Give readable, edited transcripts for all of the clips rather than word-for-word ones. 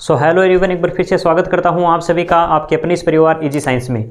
Hello everyone, एक बार फिर से स्वागत करता हूं आप सभी का आपके अपने इस परिवार इजी साइंस में।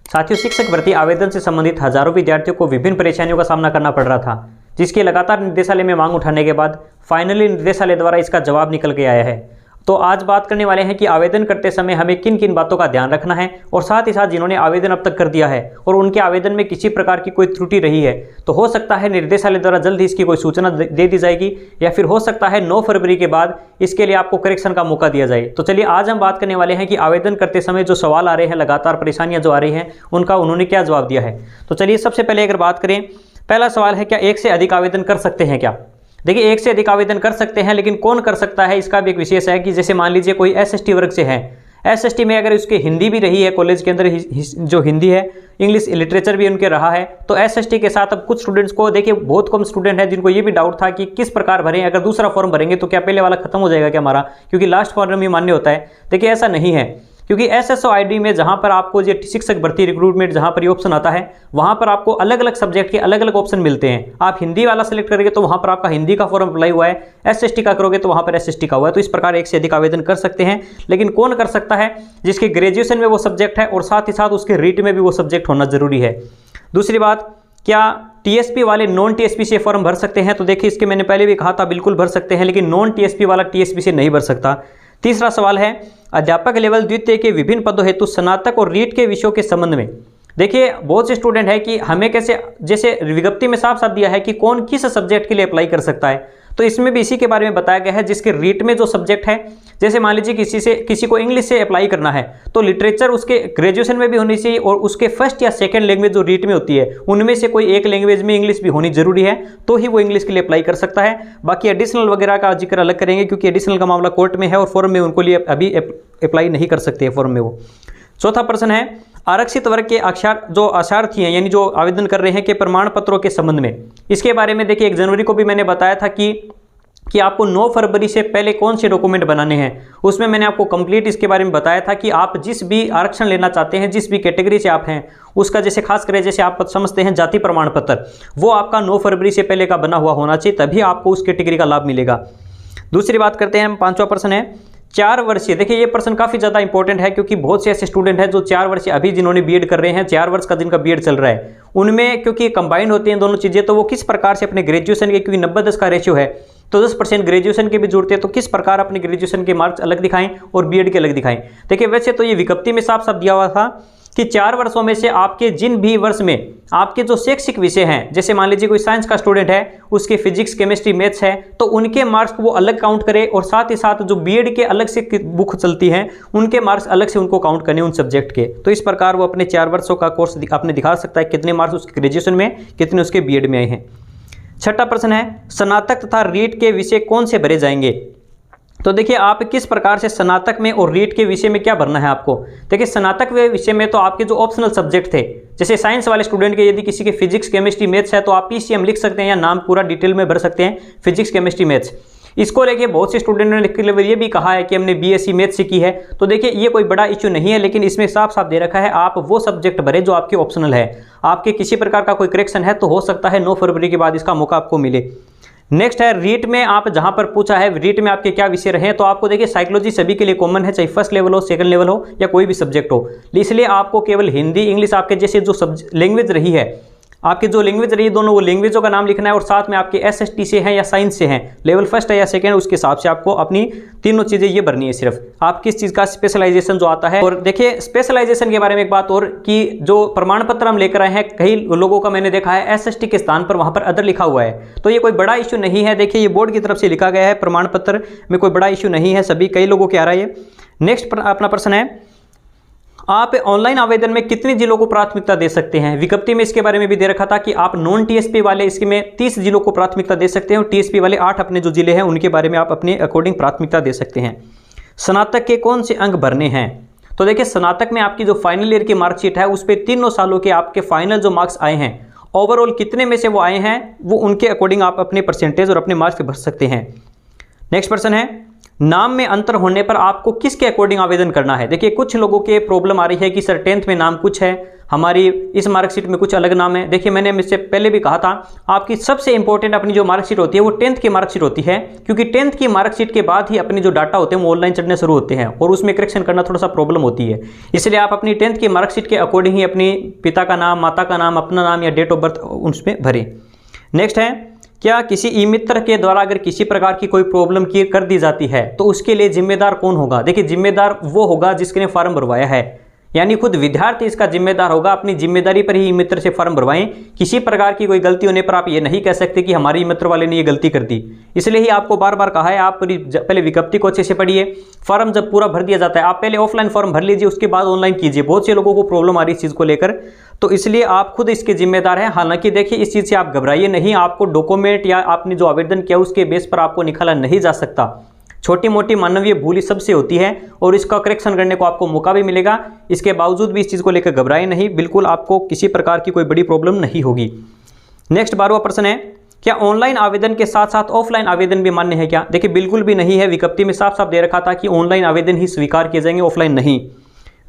साथियों, शिक्षक भर्ती आवेदन से संबंधित हजारों विद्यार्थियों को विभिन्न परेशानियों का सामना करना पड़ रहा था, जिसकी लगातार निर्देशालय में मांग उठाने के बाद फाइनली निर्देशालय द्वारा इसका जवाब निकल के आया है। तो आज बात करने वाले हैं कि आवेदन करते समय हमें किन किन बातों का ध्यान रखना है और साथ ही साथ जिन्होंने आवेदन अब तक कर दिया है और उनके आवेदन में किसी प्रकार की कोई त्रुटि रही है तो हो सकता है निर्देशालय द्वारा जल्द ही इसकी कोई सूचना दे दी जाएगी, या फिर हो सकता है 9 फरवरी के बाद इसके लिए आपको करेक्शन का मौका दिया जाए। तो चलिए आज हम बात करने वाले हैं कि आवेदन करते समय जो सवाल आ रहे हैं, लगातार परेशानियां जो आ रही हैं, उनका उन्होंने क्या जवाब दिया है। तो चलिए सबसे पहले अगर बात करें, पहला सवाल है क्या एक से अधिक आवेदन कर सकते हैं क्या। देखिए, एक से अधिक आवेदन कर सकते हैं, लेकिन कौन कर सकता है इसका भी एक विशेष है कि जैसे मान लीजिए कोई एसएसटी वर्ग से है, एसएसटी में अगर उसकी हिंदी भी रही है, कॉलेज के अंदर जो हिंदी है, इंग्लिश लिटरेचर भी उनके रहा है, तो एसएसटी के साथ अब कुछ स्टूडेंट्स को, देखिए बहुत कम स्टूडेंट है जिनको ये भी डाउट था कि किस प्रकार भरें, अगर दूसरा फॉर्म भरेंगे तो क्या पहले वाला खत्म हो जाएगा क्या हमारा, क्योंकि लास्ट फॉर्म ही मान्य होता है। देखिए ऐसा नहीं है, क्योंकि एसएसओ आईडी में जहां पर आपको ये शिक्षक भर्ती रिक्रूटमेंट जहां पर ये ऑप्शन आता है, वहां पर आपको अलग अलग सब्जेक्ट के अलग अलग ऑप्शन मिलते हैं। आप हिंदी वाला सेलेक्ट करेंगे तो वहां पर आपका हिंदी का फॉर्म अप्लाई हुआ है, एसएसटी का करोगे तो वहां पर एसएसटी का हुआ है। तो इस प्रकार एक से अधिक आवेदन कर सकते हैं, लेकिन कौन कर सकता है, जिसके ग्रेजुएशन में वो सब्जेक्ट है और साथ ही साथ उसके रीट में भी वो सब्जेक्ट होना जरूरी है। दूसरी बात, क्या टीएसपी वाले नॉन टीएसपी से फॉर्म भर सकते हैं, तो देखिए इसके मैंने पहले भी कहा था बिल्कुल भर सकते हैं, लेकिन नॉन टीएसपी वाला टीएसपी से नहीं भर सकता। तीसरा सवाल है, अध्यापक लेवल द्वितीय के विभिन्न पदों हेतु स्नातक और रीट के विषयों के संबंध में। देखिए बहुत से स्टूडेंट है कि हमें कैसे, जैसे विज्ञप्ति में साफ साफ दिया है कि कौन किस सब्जेक्ट के लिए अप्लाई कर सकता है, तो इसमें भी इसी के बारे में बताया गया है जिसके रीट में जो सब्जेक्ट है, जैसे मान लीजिए किसी को इंग्लिश से अप्लाई करना है तो लिटरेचर उसके ग्रेजुएशन में भी होनी चाहिए और उसके फर्स्ट या सेकंड लैंग्वेज जो रीट में होती है उनमें से कोई एक लैंग्वेज में इंग्लिश भी होनी जरूरी है, तो ही वो इंग्लिश के लिए अप्लाई कर सकता है। बाकी एडिशनल वगैरह का जिक्र अलग करेंगे, क्योंकि एडिशनल का मामला कोर्ट में है और फॉर्म में उनको लिए अभी अप्लाई नहीं कर सकते फॉर्म में वो। चौथा प्रश्न है, आरक्षित वर्ग के अक्षरार्थी हैं, यानी जो आवेदन कर रहे हैं, के प्रमाण पत्रों के संबंध में। इसके बारे में देखिए 1 जनवरी को भी मैंने बताया था कि आपको 9 फरवरी से पहले कौन से डॉक्यूमेंट बनाने हैं। उसमें मैंने आपको कंप्लीट इसके बारे में बताया था कि आप जिस भी आरक्षण लेना चाहते हैं, जिस भी कैटेगरी से आप हैं, उसका जैसे खास करें जैसे आप समझते हैं जाति प्रमाण पत्र, वो आपका 9 फरवरी से पहले का बना हुआ होना चाहिए, तभी आपको उस कैटेगरी का लाभ मिलेगा। दूसरी बात करते हैं, 5वां प्रश्न है 4 वर्षीय। देखिए ये प्रश्न काफ़ी ज़्यादा इंपॉर्टेंट है, क्योंकि बहुत से ऐसे स्टूडेंट हैं जो 4 वर्षीय अभी जिन्होंने बीएड कर रहे हैं, 4 वर्ष का जिनका बीएड चल रहा है, उनमें क्योंकि कंबाइंड होती हैं दोनों चीज़ें, तो वो किस प्रकार से अपने ग्रेजुएशन के, क्योंकि 90-10 का रेशियो है तो 10% ग्रेजुएशन के भी जुड़ते हैं, तो किस प्रकार अपने ग्रेजुएशन के मार्क्स अलग दिखाएं और बीएड के अलग दिखाएं। देखिए वैसे तो ये विज्ञप्ति में साफ साफ दिया हुआ था कि 4 वर्षों में से आपके जिन भी वर्ष में आपके जो शैक्षिक विषय हैं, जैसे मान लीजिए कोई साइंस का स्टूडेंट है, उसके फिजिक्स केमिस्ट्री मैथ्स है, तो उनके मार्क्स को वो अलग काउंट करे, और साथ ही साथ जो बीएड के अलग से बुक चलती हैं उनके मार्क्स अलग से उनको काउंट करने उन सब्जेक्ट के। तो इस प्रकार वो अपने 4 वर्षों का कोर्स अपने दिखा सकता है कितने मार्क्स उसके ग्रेजुएशन में, कितने उसके बीएड में आए हैं। 6वां प्रश्न है, स्नातक तथा रीट के विषय कौन से भरे जाएंगे। तो देखिए आप किस प्रकार से स्नातक में और रीट के विषय में क्या भरना है आपको। देखिए स्नातक विषय में तो आपके जो ऑप्शनल सब्जेक्ट थे, जैसे साइंस वाले स्टूडेंट के यदि किसी के फिजिक्स केमिस्ट्री मैथ्स है तो आप पीसीएम लिख सकते हैं, या नाम पूरा डिटेल में भर सकते हैं फिजिक्स केमिस्ट्री मैथ्स। इसको लेके बहुत से स्टूडेंट ने लिख के ये भी कहा है कि हमने बीएससी मैथ्स से की है, तो देखिए ये कोई बड़ा इश्यू नहीं है, लेकिन इसमें साफ साफ दे रखा है आप वो सब्जेक्ट भरे जो आपके ऑप्शनल है। आपके किसी प्रकार का कोई करेक्शन है तो हो सकता है 9 फरवरी के बाद इसका मौका आपको मिले। नेक्स्ट है रीट में, आप जहां पर पूछा है रीट में आपके क्या विषय रहे, तो आपको देखिए साइकोलॉजी सभी के लिए कॉमन है, चाहे फर्स्ट लेवल हो, सेकंड लेवल हो, या कोई भी सब्जेक्ट हो, इसलिए आपको केवल हिंदी इंग्लिश आपके जैसे जो लैंग्वेज रही है, आपकी जो लैंग्वेज रही है दोनों, वो लैंग्वेजों का नाम लिखना है, और साथ में आपके एसएसटी से हैं या साइंस से हैं, लेवल फर्स्ट है या सेकंड, उसके हिसाब से आपको अपनी तीनों चीज़ें ये भरनी है। सिर्फ आप किस चीज़ का स्पेशलाइजेशन जो आता है। और देखिए स्पेशलाइजेशन के बारे में एक बात और, कि जो प्रमाण पत्र हम लेकर आए हैं, कई लोगों का मैंने देखा है एसएसटी के स्थान पर वहाँ पर अदर लिखा हुआ है, तो ये कोई बड़ा इशू नहीं है। देखिए ये बोर्ड की तरफ से लिखा गया है, प्रमाण पत्र में कोई बड़ा इशू नहीं है, सभी कई लोगों के आ रहा है ये। नेक्स्ट अपना प्रश्न है, आप ऑनलाइन आवेदन में कितने जिलों को प्राथमिकता दे सकते हैं। विज्ञप्ति में इसके बारे में भी दे रखा था कि आप नॉन टीएसपी वाले इसमें 30 जिलों को प्राथमिकता दे सकते हैं, और टीएसपी वाले 8 अपने जो जिले हैं उनके बारे में आप अपने अकॉर्डिंग प्राथमिकता दे सकते हैं। स्नातक के कौन से अंक भरने हैं, तो देखिए स्नातक में आपकी जो फाइनल ईयर की मार्कशीट है उस पर तीनों सालों के आपके फाइनल जो मार्क्स आए हैं, ओवरऑल कितने में से वो आए हैं, वो उनके अकॉर्डिंग आप अपने परसेंटेज और अपने मार्क्स भर सकते हैं। नेक्स्ट प्रश्न है, नाम में अंतर होने पर आपको किसके अकॉर्डिंग आवेदन करना है। देखिए कुछ लोगों के प्रॉब्लम आ रही है कि सर 10th में नाम कुछ है, हमारी इस मार्कशीट में कुछ अलग नाम है। देखिए मैंने इससे पहले भी कहा था, आपकी सबसे इंपॉर्टेंट अपनी जो मार्कशीट होती है वो 10th की मार्कशीट होती है, क्योंकि 10th की मार्कशीट के बाद ही अपने जो डाटा होते हैं वो ऑनलाइन चढ़ने शुरू होते हैं और उसमें करेक्शन करना थोड़ा सा प्रॉब्लम होती है। इसलिए आप अपनी 10th की मार्कशीट के अकॉर्डिंग ही अपनी पिता का नाम, माता का नाम, अपना नाम या डेट ऑफ बर्थ उसमें भरें। नेक्स्ट है, क्या किसी ई मित्र के द्वारा अगर किसी प्रकार की कोई प्रॉब्लम कर दी जाती है तो उसके लिए जिम्मेदार कौन होगा। देखिए जिम्मेदार वो होगा जिसने फॉर्म भरवाया है, यानी खुद विद्यार्थी इसका जिम्मेदार होगा। अपनी जिम्मेदारी पर ही ई मित्र से फॉर्म भरवाएं। किसी प्रकार की कोई गलती होने पर आप ये नहीं कह सकते कि हमारे ई मित्र वाले ने ये गलती कर दी। इसलिए ही आपको बार बार कहा है, आप पहले विज्ञप्ति को अच्छे से पढ़िए। फॉर्म जब पूरा भर दिया जाता है, आप पहले ऑफलाइन फॉर्म भर लीजिए, उसके बाद ऑनलाइन कीजिए। बहुत से लोगों को प्रॉब्लम आ रही है इस चीज़ को लेकर, तो इसलिए आप खुद इसके जिम्मेदार हैं। हालांकि देखिए इस चीज़ से आप घबराइए नहीं, आपको डॉक्यूमेंट या आपने जो आवेदन किया उसके बेस पर आपको निकाला नहीं जा सकता। छोटी मोटी मानवीय भूल सबसे होती है और इसका करेक्शन करने को आपको मौका भी मिलेगा। इसके बावजूद भी इस चीज़ को लेकर घबराएं नहीं, बिल्कुल आपको किसी प्रकार की कोई बड़ी प्रॉब्लम नहीं होगी। नेक्स्ट 12वां प्रश्न है, क्या ऑनलाइन आवेदन के साथ साथ ऑफलाइन आवेदन भी मान्य है क्या। देखिए बिल्कुल भी नहीं है, विज्ञप्ति में साफ साफ दे रखा था कि ऑनलाइन आवेदन ही स्वीकार किए जाएंगे, ऑफलाइन नहीं।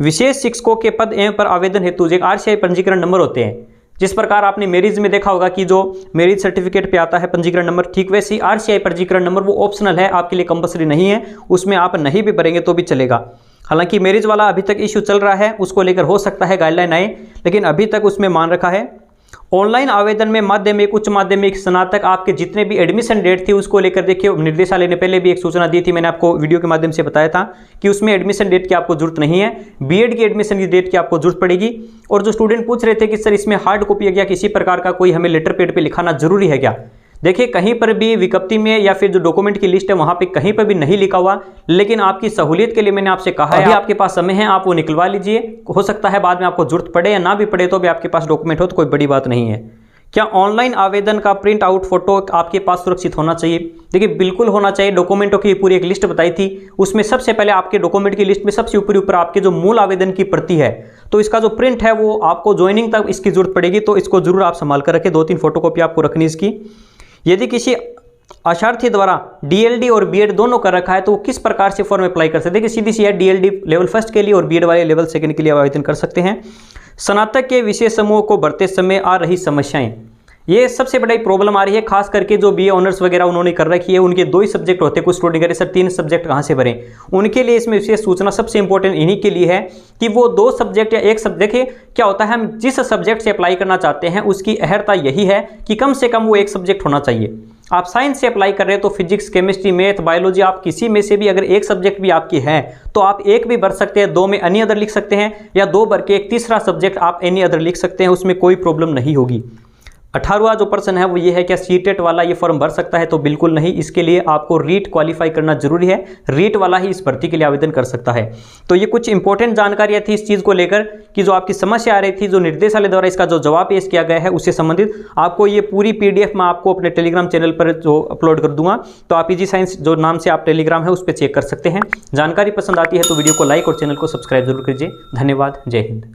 विशेष शिक्षकों के पद एवं पर आवेदन हेतु एक RCI पंजीकरण नंबर होते हैं। जिस प्रकार आपने मैरिज में देखा होगा कि जो मैरिज सर्टिफिकेट पे आता है पंजीकरण नंबर, ठीक वैसे ही RCI पंजीकरण नंबर वो ऑप्शनल है, आपके लिए कंपलसरी नहीं है, उसमें आप नहीं भी भरेंगे तो भी चलेगा। हालांकि मैरिज वाला अभी तक इश्यू चल रहा है, उसको लेकर हो सकता है गाइडलाइन आए, लेकिन अभी तक उसमें मान रखा है। ऑनलाइन आवेदन में माध्यमिक, उच्च माध्यमिक, स्नातक आपके जितने भी एडमिशन डेट थी उसको लेकर देखिए निर्देशालय ने पहले भी एक सूचना दी थी, मैंने आपको वीडियो के माध्यम से बताया था कि उसमें एडमिशन डेट की आपको जरूरत नहीं है। बीएड की एडमिशन की डेट की आपको जरूरत पड़ेगी। और जो स्टूडेंट पूछ रहे थे कि सर इसमें हार्ड कॉपी या किसी प्रकार का कोई हमें लेटर पैड पे लिखाना जरूरी है क्या, देखिए कहीं पर भी विज्ञप्ति में या फिर जो डॉक्यूमेंट की लिस्ट है वहां पे कहीं पर भी नहीं लिखा हुआ, लेकिन आपकी सहूलियत के लिए मैंने आपसे कहा है अभी आपके पास समय है, आप वो निकलवा लीजिए। हो सकता है बाद में आपको जरूरत पड़े या ना भी पड़े, तो भी आपके पास डॉक्यूमेंट हो तो कोई बड़ी बात नहीं है। क्या ऑनलाइन आवेदन का प्रिंट आउट फोटो आपके पास सुरक्षित होना चाहिए। देखिए बिल्कुल होना चाहिए। डॉक्यूमेंटों की पूरी एक लिस्ट बताई थी, उसमें सबसे पहले आपके डॉक्यूमेंट की लिस्ट में सबसे ऊपर आपके जो मूल आवेदन की प्रति है, तो इसका जो प्रिंट है वो आपको ज्वाइनिंग तक इसकी जरूरत पड़ेगी, तो इसको जरूर आप संभाल कर रखें। 2-3 फोटोकॉपी आपको रखनी इसकी। यदि किसी अशार्थी द्वारा DLD और BEd दोनों कर रखा है तो वो किस प्रकार से फॉर्म अप्लाई कर सकते हैं। देखिए सीधी सी है, DLD लेवल 1 के लिए और BEd वाले लेवल 2 के लिए आवेदन कर सकते हैं। स्नातक के विषय समूह को भरते समय आ रही समस्याएं, ये सबसे बड़ी प्रॉब्लम आ रही है, खास करके जो BA ऑनर्स वगैरह उन्होंने कर रखी है, उनके 2 ही सब्जेक्ट होते हैं। कुछ स्टूडेंट कह रहे सर 3 सब्जेक्ट कहाँ से भरें, उनके लिए इसमें विशेष सूचना सबसे इंपॉर्टेंट इन्हीं के लिए है कि वो 2 सब्जेक्ट या 1 सब्जेक्ट, देखिए क्या होता है, हम जिस सब्जेक्ट से अप्लाई करना चाहते हैं उसकी अहर्ता यही है कि कम से कम वो 1 सब्जेक्ट होना चाहिए। आप साइंस से अप्लाई कर रहे हैं तो फिजिक्स, केमिस्ट्री, मैथ, बायोलॉजी, आप किसी में से भी अगर 1 सब्जेक्ट भी आपकी है तो आप 1 भी भर सकते हैं, 2 में एनी अदर लिख सकते हैं, या 2 भर के एक तीसरा सब्जेक्ट आप एनी अदर लिख सकते हैं, उसमें कोई प्रॉब्लम नहीं होगी। 18वां जो प्रश्न है वो ये है, क्या सीटेट वाला ये फॉर्म भर सकता है, तो बिल्कुल नहीं। इसके लिए आपको रीट क्वालिफाई करना जरूरी है, रीट वाला ही इस भर्ती के लिए आवेदन कर सकता है। तो ये कुछ इंपॉर्टेंट जानकारियां थी इस चीज़ को लेकर कि जो आपकी समस्या आ रही थी, जो निर्देशालय द्वारा इसका जो जवाब पेश किया गया है उससे संबंधित आपको ये पूरी PDF मैं आपको अपने टेलीग्राम चैनल पर जो अपलोड कर दूंगा, तो आप EG साइंस जो नाम से आप टेलीग्राम है उस पर चेक कर सकते हैं। जानकारी पसंद आती है तो वीडियो को लाइक और चैनल को सब्सक्राइब जरूर कीजिए। धन्यवाद। जय हिंद।